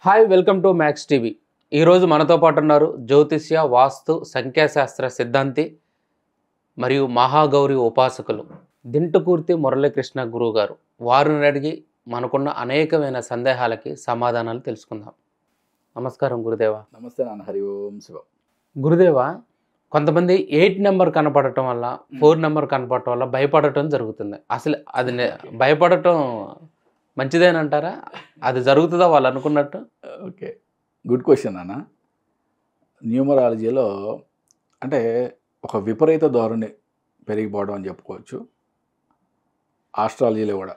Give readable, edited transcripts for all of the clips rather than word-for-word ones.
Hi welcome to max TV. ఈరోజు మనతో పాటు ఉన్నారు జ్యోతిష్య వాస్తు సంఖ్యాశాస్త్ర సిద్ధాంతి మరియు మహాగౌరి ఉపాసకులు దింటుకూర్తి మురళీకృష్ణ గురువు గారు. వారిని అడిగి మనకున్న అనేకమైన సందేహాలకి సమాధానాలు తెలుసుకుందాం. నమస్కారం గురుదేవ. నమస్తే నాన్న. హరి ఓం శివం. గురుదేవ, కొంతమంది 8 నెంబర్ కనపడటం వల్ల 4 నెంబర్ కనపడటం వల్ల భయపడటం జరుగుతుంది. అసలు అది భయపడటం మంచిదేనంటారా? అది జరుగుతుందా వాళ్ళు అనుకున్నట్టు? ఓకే, గుడ్ క్వశ్చన్ అన్న. న్యూమరాలజీలో అంటే ఒక విపరీత ధోరణి పెరిగిపోవడం అని చెప్పుకోవచ్చు. ఆస్ట్రాలజీలో కూడా.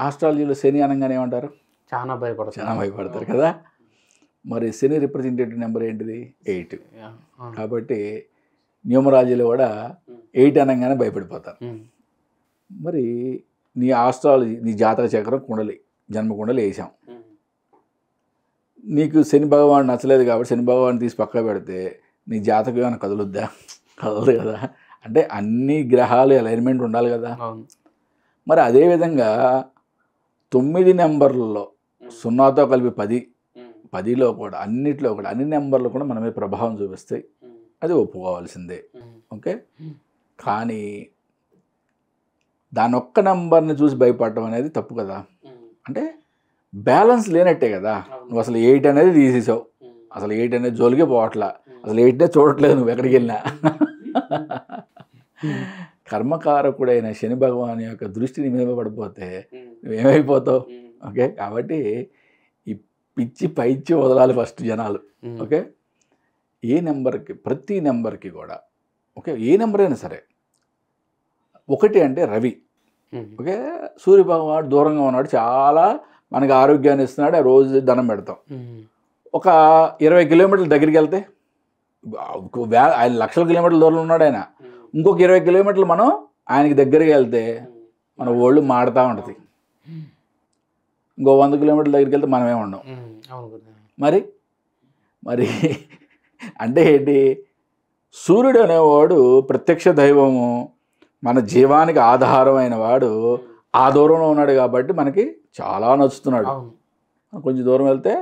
ఆస్ట్రాలజీలో శని అనగానే ఏమంటారు? చాలా భయపడతారు కదా. మరి శని రిప్రజెంటేటివ్ నెంబర్ ఏంటిది? 8. కాబట్టి న్యూమరాలజీలో కూడా 8 అనగానే భయపడిపోతారు. మరి నీ ఆస్ట్రాలజీ, నీ జాతక చక్రం కుండలి, జన్మ కుండలి వేసాం. నీకు శని భగవాన్ నచ్చలేదు కాబట్టి శని భగవాన్ తీసి పక్క పెడితే నీ జాతకం ఏమైనా కదులుద్దా? కదలదు కదా. అంటే అన్ని గ్రహాలు అలైన్మెంట్ ఉండాలి కదా. మరి అదేవిధంగా 9 నెంబర్లలో 0తో కలిపి 10లో కూడా అన్నిట్లో కూడా అన్ని నెంబర్లు కూడా మన మీద ప్రభావం చూపిస్తాయి. అది ఒప్పుకోవాల్సిందే. ఓకే, కానీ దాని ఒక్క నెంబర్ని చూసి భయపడటం అనేది తప్పు కదా. అంటే బ్యాలెన్స్ లేనట్టే కదా. నువ్వు అసలు 8 అనేది తీసేసావు, అసలు 8 అనేది జోలికే పోవట్లా, అసలు 8నే చూడట్లేదు నువ్వు ఎక్కడికి వెళ్ళినా. కర్మకారకుడైన శని భగవాన్ యొక్క దృష్టిని మీద పడిపోతే నువ్వేమైపోతావు? ఓకే, కాబట్టి ఈ పిచ్చి పైచ్చి వదలాలి ఫస్ట్ జనాలు. ఓకే, ఏ నెంబర్కి, ప్రతి నెంబర్కి కూడా, ఓకే, ఏ నెంబర్ అయినా సరే, 1 అంటే రవి. ఓకే, సూర్యభగవానుడు దూరంగా ఉన్నాడు, చాలా మనకి ఆరోగ్యాన్ని ఇస్తున్నాడు, రోజు దండం పెడతాం. ఒక 20 కిలోమీటర్ల దగ్గరికి వెళ్తే ఆయన లక్షల కిలోమీటర్ల దూరంలో ఉన్నాడు ఆయన. ఇంకొక 20 కిలోమీటర్లు మనం ఆయనకి దగ్గరికి వెళ్తే మన ఒళ్ళు మాడుతూ ఉంటుంది. ఇంకో 100 కిలోమీటర్ల దగ్గరికి వెళ్తే మనమే ఉండం. మరి మరి అంటే ఏంటి? సూర్యుడు అనేవాడు ప్రత్యక్ష దైవము, మన జీవానికి ఆధారమైన వాడు ఆ దూరంలో ఉన్నాడు కాబట్టి మనకి చాలా నచ్చుతున్నాడు. కొంచెం దూరం వెళ్తే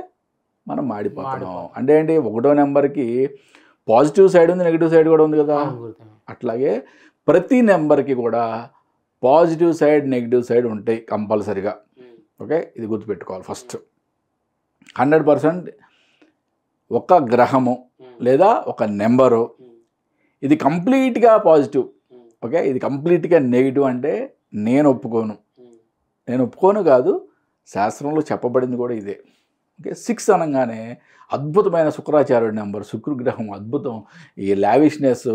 మనం మాడిపోతున్నాం. అంటే ఏంటి? 1వ నెంబర్కి పాజిటివ్ సైడ్ ఉంది, నెగిటివ్ సైడ్ కూడా ఉంది కదా. అట్లాగే ప్రతి నెంబర్కి కూడా పాజిటివ్ సైడ్, నెగిటివ్ సైడ్ ఉంటాయి కంపల్సరిగా. ఓకే, ఇది గుర్తుపెట్టుకోవాలి ఫస్ట్. 100% ఒక గ్రహము లేదా ఒక నెంబరు ఇది కంప్లీట్గా పాజిటివ్, ఓకే, ఇది కంప్లీట్గా నెగిటివ్ అంటే నేను ఒప్పుకోను కాదు, శాస్త్రంలో చెప్పబడింది కూడా ఇదే. ఓకే, 6 అనగానే అద్భుతమైన శుక్రాచార్యుడి నెంబర్, శుక్రగ్రహం అద్భుతం. ఈ లావిష్నెస్,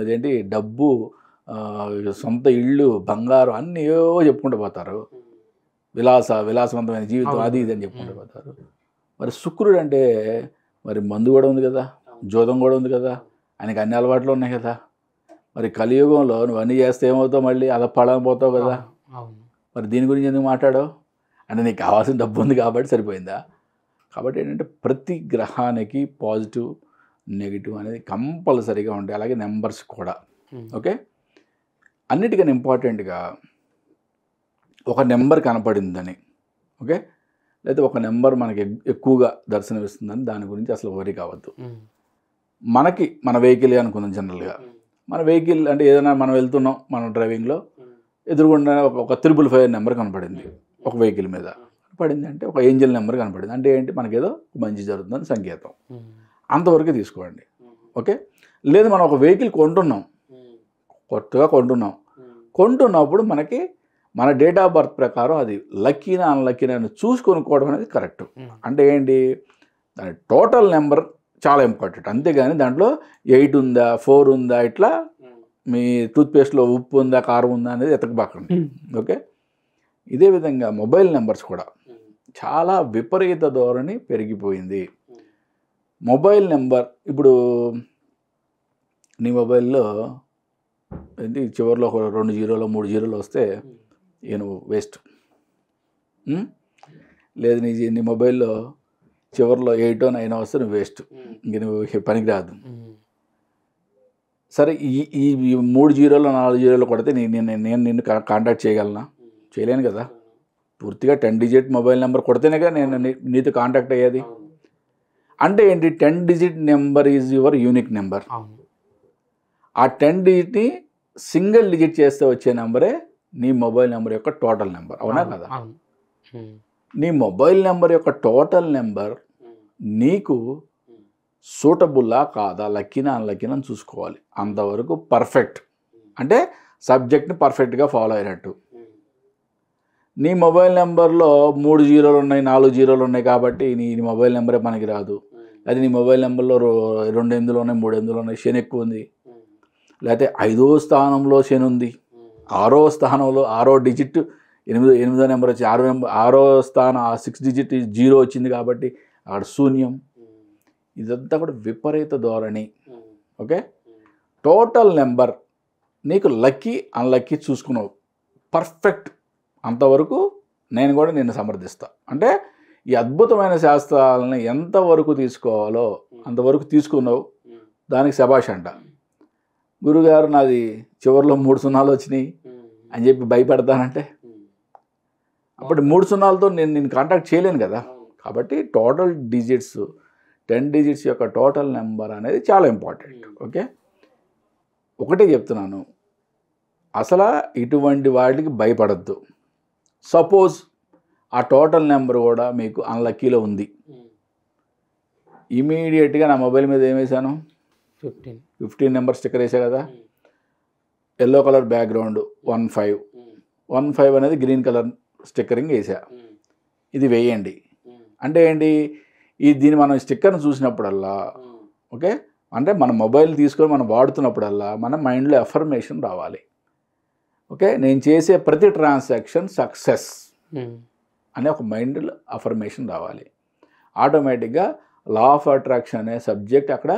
అదేంటి, డబ్బు, సొంత ఇళ్ళు, బంగారం అన్నీ ఏవో చెప్పుకుంటూ పోతారు. విలాసవంతమైన జీవితం, అది ఇది అని చెప్పుకుంటూ పోతారు. మరి శుక్రుడు అంటే మరి మందు కూడా ఉంది కదా, జోదం కూడా ఉంది కదా, ఆయనకి అన్ని అలవాట్లు ఉన్నాయి కదా. మరి కలియుగంలో నువ్వు అన్నీ చేస్తే ఏమవుతావు? మళ్ళీ అదపడని పోతావు కదా. మరి దీని గురించి ఎందుకు మాట్లాడావు? అంటే నీకు కావాల్సిన డబ్బు ఉంది కాబట్టి సరిపోయిందా? కాబట్టి ఏంటంటే ప్రతి గ్రహానికి పాజిటివ్, నెగిటివ్ అనేది కంపల్సరీగా ఉంటాయి. అలాగే నెంబర్స్ కూడా. ఓకే, అన్నిటికన్నా ఇంపార్టెంట్గా ఒక నెంబర్ కనపడిందని, ఓకే, లేదా ఒక నెంబర్ మనకి ఎక్కువగా దర్శనమిస్తుందని దాని గురించి అసలు వరి కావద్దు. మన వెహికల్ అనుకుందాం. జనరల్గా మన వెహికల్ అంటే ఏదైనా మనం వెళ్తున్నాం, మన డ్రైవింగ్లో ఎదురుగుండా ఒక 555 నెంబర్ కనపడింది, ఒక వెహికల్ మీద పడింది అంటే ఒక ఏంజల్ నెంబర్ కనపడింది అంటే ఏంటి? మనకేదో మంచి జరుగుతుందని సంకేతం. అంతవరకే తీసుకోండి. ఓకే, లేదు మనం ఒక వెహికల్ కొత్తగా కొంటున్నప్పుడు మనకి మన డేట్ ఆఫ్ బర్త్ ప్రకారం అది లక్కీనా అన్లక్కీనా అని చూసి కొనుక్కోవడం అనేది కరెక్ట్. అంటే ఏంటి? దాని టోటల్ నెంబర్ చాలా ఇంపార్టెంట్. అంతేగాని దాంట్లో 8 ఉందా, 4 ఉందా, ఇట్లా మీ టూత్పేస్ట్లో ఉప్పు ఉందా, కారం ఉందా అనేది ఎతకబాకండి. ఓకే, ఇదే విధంగా మొబైల్ నెంబర్స్ కూడా చాలా విపరీత ధోరణి పెరిగిపోయింది. మొబైల్ నెంబర్ ఇప్పుడు నీ మొబైల్లో ఏంటి చివరిలో 2 జీరోలు 3 జీరోలు వస్తే నువ్వు వేస్ట్. లేదు నీ మొబైల్లో చివరిలో 8 or 9 వస్తే నువ్వు వేస్ట్, ఇంక నువ్వు పనికి రాదు. సరే, ఈ 3 జీరోలు 4 జీరోలు కొడితే నేను నిన్ను కాంటాక్ట్ చేయగలనా? చేయలేను కదా. పూర్తిగా 10 డిజిట్ మొబైల్ నెంబర్ కొడితేనేగా నేను నీతో కాంటాక్ట్ అయ్యేది. అంటే ఏంటి, 10 digit number is your unique number. ఆ 10 డిజిట్ని సింగిల్ డిజిట్ చేస్తే వచ్చే నెంబరే నీ మొబైల్ నెంబర్ యొక్క టోటల్ నెంబర్. అవునా కదా? నీ మొబైల్ నెంబర్ యొక్క టోటల్ నెంబర్ నీకు సూటబుల్లా కాదా, లక్కీనా అన్లక్కీనా అని చూసుకోవాలి. అంతవరకు పర్ఫెక్ట్ అంటే సబ్జెక్ట్ని పర్ఫెక్ట్గా ఫాలో అయినట్టు. నీ మొబైల్ నెంబర్లో 3 జీరోలు ఉన్నాయి, 4 జీరోలు ఉన్నాయి కాబట్టి నీ మొబైల్ నెంబరే మనకి రాదు. అది నీ మొబైల్ నెంబర్లో 2 8 ఉన్నాయి, 3 8 ఉన్నాయి, శని ఎక్కువ ఉంది. లేకపోతే 5వ స్థానంలో శని ఉంది, 6వ స్థానంలో 6వ డిజిట్ 8వ నెంబర్ వచ్చి 6వ స్థానం 6 డిజిట్ 0 వచ్చింది కాబట్టి అక్కడ శూన్యం. ఇదంతా కూడా విపరీత ధోరణి. ఓకే, టోటల్ నెంబర్ నీకు లక్కీ అన్లక్కీ చూసుకున్నావు పర్ఫెక్ట్, అంతవరకు నేను కూడా నిన్ను సమర్థిస్తా. అంటే ఈ అద్భుతమైన శాస్త్రాలను ఎంతవరకు తీసుకోవాలో అంతవరకు తీసుకున్నావు, దానికి శభాష్ అంట. గురుగారు నాది చివరిలో 3 సున్నాలు వచ్చినాయి అని చెప్పి భయపడతానంటే అప్పుడు 3 సున్నాలతో నేను కాంటాక్ట్ చేయలేను కదా. కాబట్టి టోటల్ డిజిట్స్ 10 డిజిట్స్ యొక్క టోటల్ నెంబర్ అనేది చాలా ఇంపార్టెంట్. ఓకే, ఒకటే చెప్తున్నాను, అసలు ఇటువంటి వాటికి భయపడద్దు. సపోజ్ ఆ టోటల్ నెంబర్ కూడా మీకు అన్లక్కీలో ఉంది, ఇమీడియట్గా నా మొబైల్ మీద ఏం వేసాను, 15 నెంబర్ స్టిక్కర్ వేసా కదా, ఎల్లో కలర్ బ్యాక్గ్రౌండ్ 15 అనేది గ్రీన్ కలర్ స్టిక్కరింగ్ వేసా. ఇది వేయండి. అంటే ఏంటి, దీన్ని మనం స్టిక్కర్ని చూసినప్పుడల్లా ఓకే, అంటే మన మొబైల్ తీసుకొని మనం వాడుతున్నప్పుడల్లా మన మైండ్లో అఫర్మేషన్ రావాలి. ఓకే, నేను చేసే ప్రతి ట్రాన్సాక్షన్ సక్సెస్ అనే ఒక మైండ్లో అఫర్మేషన్ రావాలి. ఆటోమేటిక్గా లా ఆఫ్ అట్రాక్షన్ అనే సబ్జెక్ట్ అక్కడ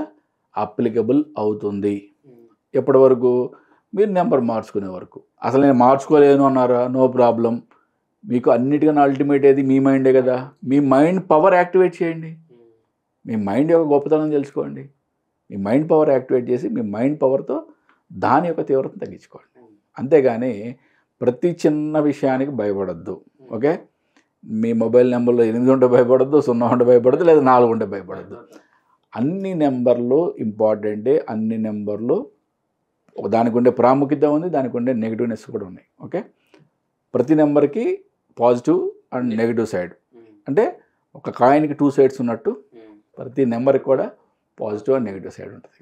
అప్లికబుల్ అవుతుంది. ఎప్పటి వరకు, మీరు నెంబర్ మార్చుకునే వరకు. అసలు నేను మార్చుకోలేను అన్నారా, నో ప్రాబ్లం. మీకు అన్నిటికన్నా అల్టిమేట్ ఏది, మీ మైండే కదా. మీ మైండ్ పవర్ యాక్టివేట్ చేయండి, మీ మైండ్ యొక్క గొప్పతనం తెలుసుకోండి. మీ మైండ్ పవర్ యాక్టివేట్ చేసి మీ మైండ్ పవర్తో దాని యొక్క తీవ్రతను తగ్గించుకోండి. అంతేగాని ప్రతి చిన్న విషయానికి భయపడద్దు. ఓకే, మీ మొబైల్ నెంబర్లో 8 ఉంటే భయపడద్దు, 0 ఉంటే భయపడద్దు, లేదా 4 ఉంటే భయపడద్దు. అన్ని నెంబర్లు ఇంపార్టెంటే. అన్ని నెంబర్లు దానికి ఉండే ప్రాముఖ్యత ఉంది, దానికి ఉండే నెగిటివ్నెస్ కూడా ఉన్నాయి. ఓకే, ప్రతి నెంబర్కి పాజిటివ్ అండ్ నెగిటివ్ సైడ్, అంటే ఒక కాయిన్కి 2 సైడ్స్ ఉన్నట్టు ప్రతి నెంబర్కి కూడా పాజిటివ్ అండ్ నెగిటివ్ సైడ్ ఉంటుంది.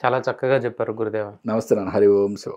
చాలా చక్కగా చెప్పారు గురుదేవ. నమస్తే నాన్న. హరి ఓం శివ.